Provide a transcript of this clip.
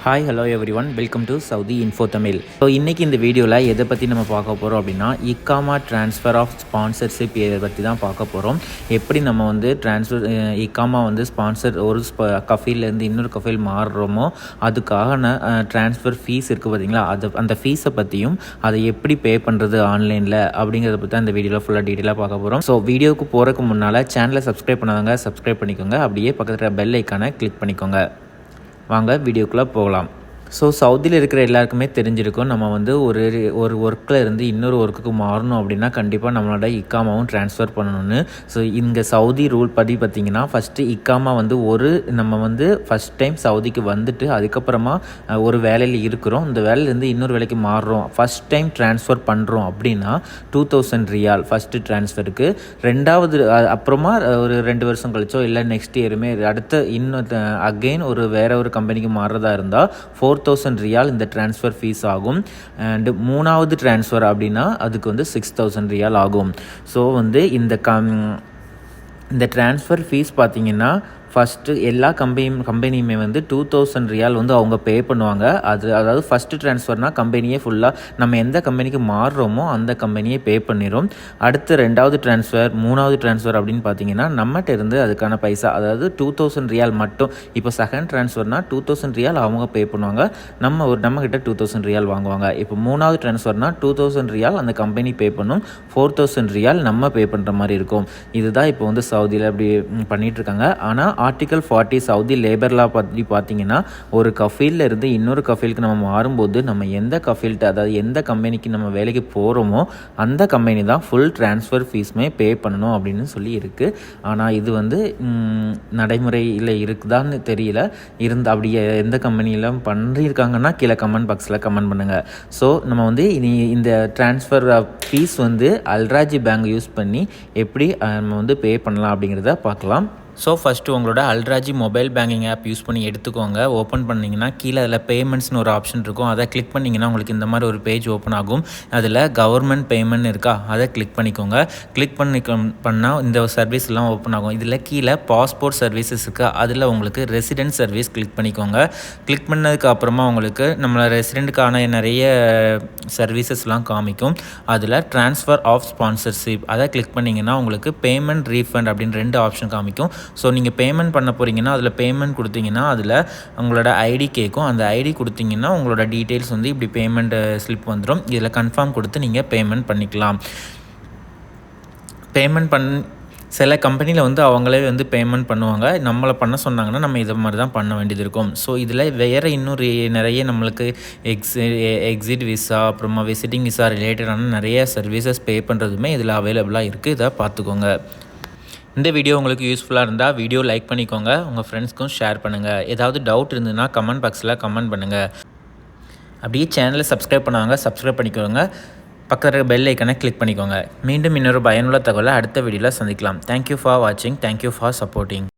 Hi hello every one, welcome to Saudi info Tamil. So இன்றைக்கி இந்த வீடியோவில் எதை பற்றி நம்ம பார்க்க போகிறோம் அப்படின்னா, இக்காமா ட்ரான்ஸ்ஃபர் ஆஃப் ஸ்பான்சர்ஷிப் இதை பற்றி தான் பார்க்க போகிறோம். எப்படி நம்ம வந்து இக்காமா வந்து ஸ்பான்சர் ஒரு கஃபீலேருந்து இன்னொரு கஃபீல் மாறுறோமோ அதுக்காக ட்ரான்ஸ்ஃபர் ஃபீஸ் இருக்குது பார்த்தீங்களா, அந்த ஃபீஸை பற்றியும் அதை எப்படி பே பண்ணுறது ஆன்லைனில் அப்படிங்கிறத பற்றி தான் இந்த வீடியோவில் ஃபுல்லாக டீட்டெயிலாக பார்க்க போகிறோம். ஸோ வீடியோவுக்கு போகிறதுக்கு முன்னால் சேனலை சப்ஸ்கிரைப் பண்ணாதவங்க சப்ஸ்கிரைப் பண்ணிக்கோங்க, அப்படியே பக்கத்தில் பெல் ஐக்கானை கிளிக் பண்ணிக்கோங்க. வாங்க வீடியோக்குள்ளே போகலாம். ஸோ சவுதியில் இருக்கிற எல்லாருக்குமே தெரிஞ்சிருக்கும், நம்ம வந்து ஒரு ஒர்க்கில் இருந்து இன்னொரு ஒர்க்குக்கு மாறணும் அப்படின்னா கண்டிப்பாக நம்மளோட இக்காமாவும் ட்ரான்ஸ்ஃபர் பண்ணணும்னு. ஸோ இங்கே சவுதி ரூல் படி பார்த்திங்கன்னா, ஃபஸ்ட்டு இக்காமா வந்து நம்ம வந்து ஃபஸ்ட் டைம் சவுதிக்கு வந்துட்டு அதுக்கப்புறமா ஒரு வேலையில் இருக்கிறோம், இந்த வேலையிலேருந்து இன்னொரு வேலைக்கு மாறுறோம், ஃபஸ்ட் டைம் ட்ரான்ஸ்ஃபர் பண்ணுறோம் அப்படின்னா 2000 ரியால் ஃபஸ்ட்டு ட்ரான்ஸ்ஃபருக்கு. ரெண்டாவது அப்புறமா ஒரு 2 வருஷம் கழிச்சோ இல்லை நெக்ஸ்ட் இயருமே அடுத்த அகெயின் வேற ஒரு கம்பெனிக்கு மாறுறதா இருந்தால் 4000 ரியால் இந்த ட்ரான்ஸ்ஃபர் ஃபீஸ் ஆகும். அண்டு மூணாவது ட்ரான்ஸ்ஃபர் அப்படின்னா அதுக்கு வந்து 6000 ரியால் ஆகும். ஸோ வந்து இந்த ட்ரான்ஸ்ஃபர் ஃபீஸ் பார்த்திங்கன்னா ஃபஸ்ட்டு எல்லா கம்பெனியுமே வந்து 2000 ரியால் வந்து அவங்க பே பண்ணுவாங்க. அதாவது ஃபஸ்ட்டு ட்ரான்ஸ்ஃபர்னால் கம்பெனியே ஃபுல்லாக நம்ம எந்த கம்பெனிக்கு மாறுறோமோ அந்த கம்பெனியே பே பண்ணிடும். அடுத்து ரெண்டாவது ட்ரான்ஸ்ஃபர், மூணாவது ட்ரான்ஸ்ஃபர் அப்படின்னு பார்த்தீங்கன்னா நம்மகிட்ட இருந்து அதுக்கான பைசா, அதாவது 2000 ரியால் மட்டும். இப்போ செகண்ட் ட்ரான்ஸ்ஃபர்னால் 2000 ரியால் அவங்க பே பண்ணுவாங்க, நம்மக்கிட்ட 2000 ரியால் வாங்குவாங்க. இப்போ மூணாவது ட்ரான்ஸ்ஃபர்னால் 2000 ரியால் அந்த கம்பெனி பே பண்ணும், 4000 ரியால் நம்ம பே பண்ணுற மாதிரி இருக்கும். இதுதான் இப்போ வந்து சவுதியில் அப்படி பண்ணிகிட்ருக்காங்க. ஆனால் ஆர்டிகல் 40 சவுதி லேபர் லா பற்றி பார்த்தீங்கன்னா, ஒரு கஃபீலில் இருந்து இன்னொரு கஃபீலுக்கு நம்ம மாறும்போது நம்ம எந்த கஃபீல்கிட்ட, அதாவது எந்த கம்பெனிக்கு நம்ம வேலைக்கு போகிறோமோ அந்த கம்பெனி தான் ஃபுல் ட்ரான்ஸ்ஃபர் ஃபீஸுமே பே பண்ணணும் அப்படின்னு சொல்லி இருக்குது. ஆனால் இது வந்து நடைமுறையில் இருக்குதான்னு தெரியல. அப்படி எந்த கம்பெனியில் பண்ணியிருக்காங்கன்னா கீழே கமெண்ட் பாக்ஸில் கமெண்ட் பண்ணுங்கள். ஸோ நம்ம வந்து இந்த ட்ரான்ஸ்ஃபர் ஃபீஸ் வந்து அல்ராஜி பேங்க் யூஸ் பண்ணி எப்படி நம்ம வந்து பே பண்ணலாம் அப்படிங்கிறத பார்க்கலாம். ஸோ ஃபஸ்ட்டு உங்களோட அல்ராஜி மொபைல் பேங்கிங் ஆப் யூஸ் பண்ணி எடுத்துக்கோங்க. ஓப்பன் பண்ணிங்கன்னா கீழே அதில் பேமெண்ட்ஸ்னு ஒரு ஆப்ஷன் இருக்கும், அதை கிளிக் பண்ணிங்கன்னா உங்களுக்கு இந்த மாதிரி ஒரு பேஜ் ஓப்பன் ஆகும். அதில் கவர்மெண்ட் பேமெண்ட் இருக்கா, அதை கிளிக் பண்ணிக்கோங்க. கிளிக் பண்ணால் இந்த சர்வீஸ்லாம் ஓப்பன் ஆகும். இதில் கீழே பாஸ்போர்ட் சர்வீசஸ் இருக்குது, அதில் உங்களுக்கு ரெசிடென்ட் சர்வீஸ் கிளிக் பண்ணிக்கோங்க. கிளிக் பண்ணதுக்கு அப்புறமா உங்களுக்கு நம்மளை ரெசிடெண்ட்டுக்கான நிறைய சர்வீசஸ்லாம் காமிக்கும். அதில் ட்ரான்ஸ்ஃபர் ஆஃப் ஸ்பான்சர்ஷிப் அதை கிளிக் பண்ணிங்கன்னா உங்களுக்கு பேமெண்ட் ரீஃபண்ட் அப்படின்னு 2 ஆப்ஷன் காமிக்கும். ஸோ நீங்கள் பேமெண்ட் பண்ண போகிறீங்கன்னா அதில் பேமெண்ட் கொடுத்தீங்கன்னா அதில் உங்களோட ஐடி கேட்கும். அந்த ஐடி கொடுத்தீங்கன்னா உங்களோட டீட்டெயில்ஸ் வந்து இப்படி பேமெண்ட் ஸ்லிப் வந்துடும். இதில் கன்ஃபார்ம் கொடுத்து நீங்கள் பேமெண்ட் பண்ணிக்கலாம். சில கம்பெனியில் வந்து அவங்களே வந்து பேமெண்ட் பண்ணுவாங்க, நம்மளை பண்ண சொன்னாங்கன்னா நம்ம இதை மாதிரி தான் பண்ண வேண்டியது இருக்கும். ஸோ இதில் வேறு இன்னும் நிறைய நம்மளுக்கு எக்ஸிட் விசா, அப்புறமா விசிட்டிங் விசா ரிலேட்டடான நிறைய சர்வீசஸ் பே பண்ணுறதுமே இதில் அவைலபிளாக இருக்குது. இதை பார்த்துக்கோங்க. இந்த வீடியோ உங்களுக்கு யூஸ்ஃபுல்லாக இருந்தால் வீடியோ லைக் பண்ணிக்கோங்க, உங்கள் ஃப்ரெண்ட்ஸ்க்கும் ஷேர் பண்ணுங்கள். ஏதாவது டவுட் இருந்ததுன்னா கமெண்ட் பாக்ஸில் கமெண்ட் பண்ணுங்கள். அப்படியே சேனலை சப்ஸ்கிரைப் பண்ணுவாங்க, சப்ஸ்கிரைப் பண்ணிக்கோங்க, பக்கத்தில் பெல் ஐக்கனை கிளிக் பண்ணிக்கோங்க. மீண்டும் இன்னொரு பயனுள்ள தகவலை அடுத்த வீடியோவில் சந்திக்கலாம். தேங்க்யூ ஃபார் வாட்சிங், தேங்க்யூ ஃபார் சப்போர்ட்டிங்.